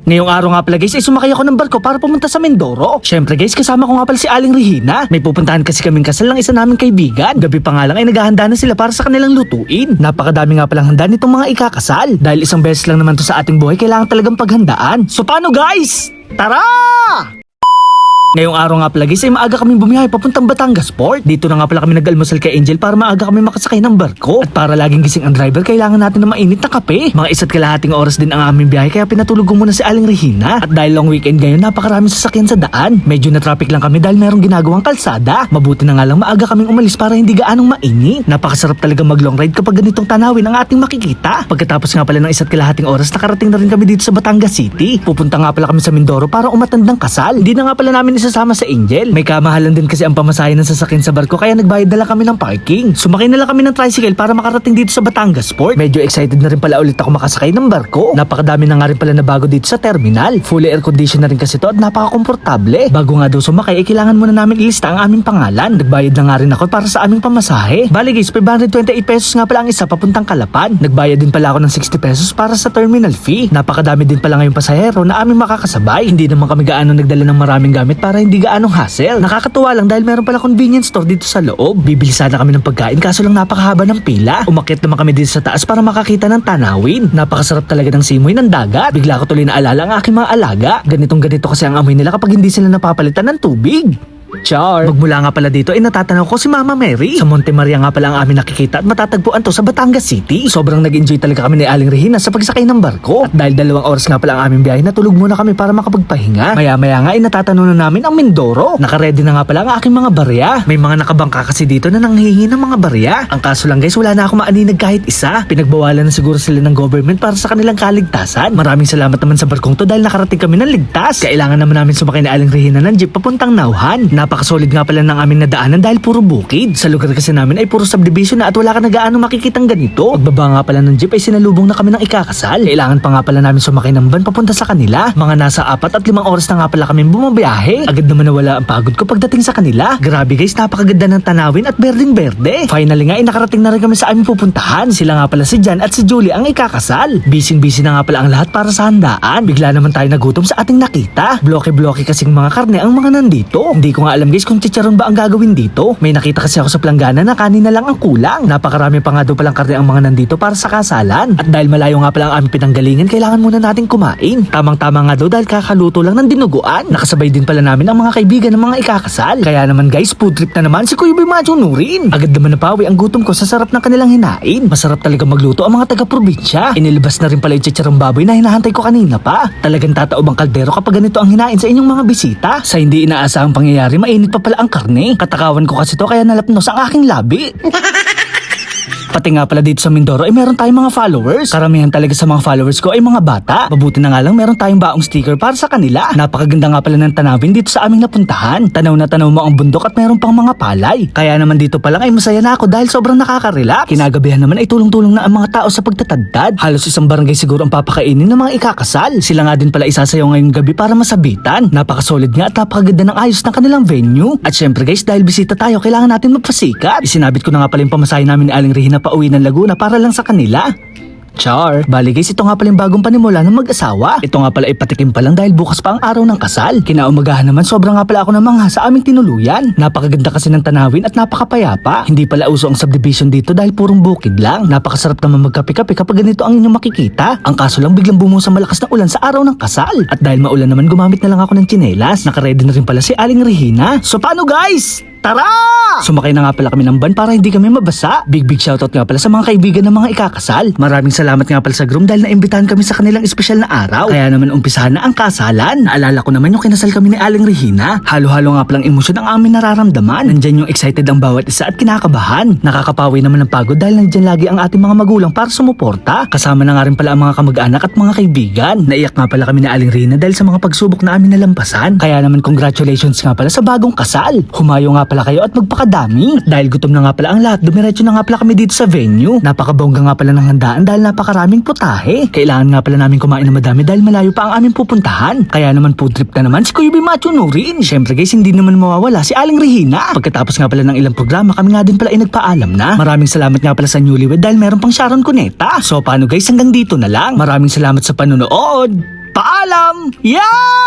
Ngayong araw nga pala guys ay sumakay ako ng barko para pumunta sa Mindoro. Syempre guys, kasama ko nga pala si Aling Regina. May pupuntahan kasi kaming kasal ng isa naming kaibigan. Gabi pa nga lang ay naghahanda na sila para sa kanilang lutuin. Napakadami nga palang handa nitong mga ikakasal. Dahil isang beses lang naman to sa ating buhay, kailangan talagang paghandaan. So paano guys? Tara! Ngayong araw nga pala guys ay maaga kaming bumiyahe papuntang Batangas Port. Dito na nga pala kami nag-almusal kay Angel para maaga kami makasakay ng barko. At para laging gising ang driver, kailangan natin na mainit na kape. Mga 1.5 oras din ang aming biyahe kaya pinatulog ko muna si Aling Regina. At dahil long weekend ngayon, napakaraming sasakyan sa daan. Medyo na traffic lang kami dahil merong ginagawang kalsada. Mabuti na nga lang maaga kaming umalis para hindi gaanong mainit. Napakasarap talaga mag long ride kapag ganitong tanawin ang ating makikita. Pagkatapos nga pala ng 1.5 oras, nakarating na rin kami dito sa Batangas City. Pupunta nga pala kami sa Mindoro para umatand ng kasal. Hindi na nga pala namin isasama sa Angel. May kamahalan din kasi ang pamasahe ng sasakyan sa barko kaya nagbayad na lang kami ng parking. Sumakay na lang kami ng tricycle para makarating dito sa Batangas Port. Medyo excited na rin pala ulit ako makasakay ng barko. Napakadami na nga rin pala na bago dito sa terminal. Fully air condition na rin kasi to at napaka-komportable. Bago nga daw sumakay, kailangan muna namin ilista ang aming pangalan. Nagbayad na nga rin ako para sa aming pamasahe. Bali guys, 528 pesos nga pala ang isa papuntang Calapan. Nagbayad din pala ako ng 60 pesos para sa terminal fee. Napakadami din pala ngayong pasahero na aming makakasabay. Hindi naman kami gaano nagdala ng maraming gamit para hindi gaanong hassle. Nakakatuwa lang dahil meron pala convenience store dito sa loob. Bibili sana kami ng pagkain kaso lang napakahaba ng pila. Umakyat naman kami dito sa taas para makakita ng tanawin. Napakasarap talaga ng simoy ng dagat. Bigla ko tuloy naalala ang aking mga alaga. Ganitong ganito kasi ang amoy nila kapag hindi sila napapalitan ng tubig. Char. Magmula nga pala dito ay natatanaw ko si Mama Mary. Sa Monte Maria nga pala ang amin nakikita at matatagpuan to sa Batangas City. Sobrang nag-enjoy talaga kami ni Aling Regina sa pagsakay ng barko. At dahil 2 oras nga pala ang aming biyahe, natulog muna kami para makapagpahinga. Maya-maya nga ay natatanong na namin ang Mindoro. Nakaredy na nga pala ang aking mga barya. May mga nakabangka kasi dito na nanghihingi ng mga barya. Ang kaso lang guys, wala na ako maaninag kahit isa. Pinagbawalan na siguro sila ng government para sa kanilang kaligtasan. Maraming salamat naman sa barkong to dahil nakarating kami ng ligtas. Kailangan naman namin sumakay ni Aling Regina ng jeep papuntang Nauhan. Napakasolid nga pala ng aming nadaanan dahil puro bukid. Sa lugar kasi namin ay puro subdivision na at wala ka na gaano makikitang ganito. Pagbaba nga pala ng jeep ay sinalubong na kami ng ikakasal. Kailangan pa nga pala namin sumakay ng van papunta sa kanila. Mga nasa 4 at 5 oras na nga pala kami bumabiyahe. Agad naman nawala ang pagod ko pagdating sa kanila. Grabe guys, napakaganda ng tanawin at berdeng-berde. Finally nga ay nakarating na rin kami sa aming pupuntahan. Sila nga pala si Jan at si Julie ang ikakasal. Busy-busy na nga pala ang lahat para sa handaan. Bigla naman tayo nagutom sa ating nakita. Bloke-bloke kasing mga karne ang mga nandito. Hindi ko nga alam guys kung chicharon ba ang gagawin dito. May nakita kasi ako sa planggana na kanin na lang ang kulang. Napakarami pa nga daw palang karne ang mga nandito para sa kasalan. At dahil malayo nga pala ang aming pinanggalingan, kailangan muna natin kumain. Tamang-tama nga daw dahil kakaluto lang ng dinuguan. Nakasabay din pala namin ang mga kaibigan ng mga ikakasal. Kaya naman guys, food trip na naman si Kuya Bimacho Nurin. Agad naman napawi ang gutom ko sa sarap ng kanilang hinain. Masarap talaga magluto ang mga taga-probinsya. Inilabas na rin pala yung chicharong baboy na hinahantay ko kanina pa. Talagang tataob ang kaldero kapag ganito ang hinain sa inyong mga bisita. Sa hindi inaasahang pangyayari, mainit pa pala ang karne. Katakawan ko kasi to kaya nalapnos ang aking labi. Pati nga pala dito sa Mindoro ay meron tayong mga followers. Karamihan talaga sa mga followers ko ay mga bata. Mabuti na nga lang meron tayong baong sticker para sa kanila. Napakaganda nga pala ng tanawin dito sa aming napuntahan. Tanaw na tanaw mo ang bundok at meron pang mga palay. Kaya naman dito pa lang ay masaya na ako dahil sobrang nakaka-relax. Kinagabihan naman ay tulong-tulong na ang mga tao sa pagtatadtad. Halos isang barangay siguro ang papakainin ng mga ikakasal. Sila nga din pala isasayaw ngayong gabi para masabitan. Napakasolid nga at napakaganda ng ayos ng kanilang venue. At syempre guys, dahil bisita tayo, kailangan natin magpasikat. Isinabit ko na nga pala yung pamasahe namin ni Aling Regina pauwi ng Laguna para lang sa kanila. Char. Bali guys, ito nga pala yung bagong panimula ng mag-asawa. Ito nga pala ay patikim pa lang dahil bukas pa ang araw ng kasal. Kinaumagahan naman sobrang nga pala ako namangha sa aming tinuluyan. Napakaganda kasi ng tanawin at napakapayapa. Hindi pala uso ang subdivision dito dahil purong bukid lang. Napakasarap naman magkape-kape kapag ganito ang inyong makikita. Ang kaso lang biglang bumusang malakas na ulan sa araw ng kasal. At dahil maulan naman gumamit na lang ako ng tsinelas. Nakaredy na rin pala si Aling Regina. So paano guys? Tara! Sumakay na nga pala kami ng van para hindi kami mabasa. Big shoutout nga pala sa mga kaibigan ng mga ikakasal. Maraming salamat nga pala sa groom dahil naimbitahan kami sa kanilang espesyal na araw. Kaya naman umpisahan na ang kasalan. Naalala ko naman yung kinasal kami ni Aling Regina. Halo-halo nga palang emosyon ang aming nararamdaman. Nandyan yung excited ang bawat isa at kinakabahan. Nakakapawi naman ng pagod dahil nandyan lagi ang ating mga magulang para sumuporta. Kasama na nga rin pala ang mga kamag-anak at mga kaibigan. Naiyak nga pala kami ni Aling Regina dahil sa mga pagsubok na amin nalampasan. Kaya naman congratulations nga pala sa bagong kasal. Humayo nga pala kayo at magpakadami. Dahil gutom na nga pala ang lahat, dumiretso na nga pala kami dito sa venue. Napakabongga nga pala ng handaan dahil napakaraming putahe. Kailangan nga pala namin kumain na madami dahil malayo pa ang aming pupuntahan. Kaya naman food trip na naman si Kuya Bimacho Nurin. Syempre guys, hindi naman mawawala si Aling Regina. Pagkatapos nga pala ng ilang programa, kami nga din pala ay nagpaalam na. Maraming salamat nga pala sa newlywed dahil meron pang Sharon Cuneta. So paano guys, hanggang dito na lang. Maraming salamat sa panonood. Paalam! Yan!